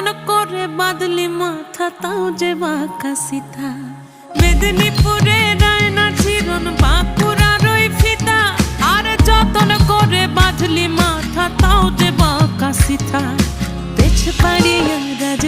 যতন করে বাঁধলি মাথা তাও যে বাঁকা সিথা। মেদিনীপুরে রায়না চিরন বাঁকুড়ার ওই ফিতা, আর যতন করে বাঁধলি মাথা তাও যে বাঁকা সিথা। পেছ পাড়িয়া রাজ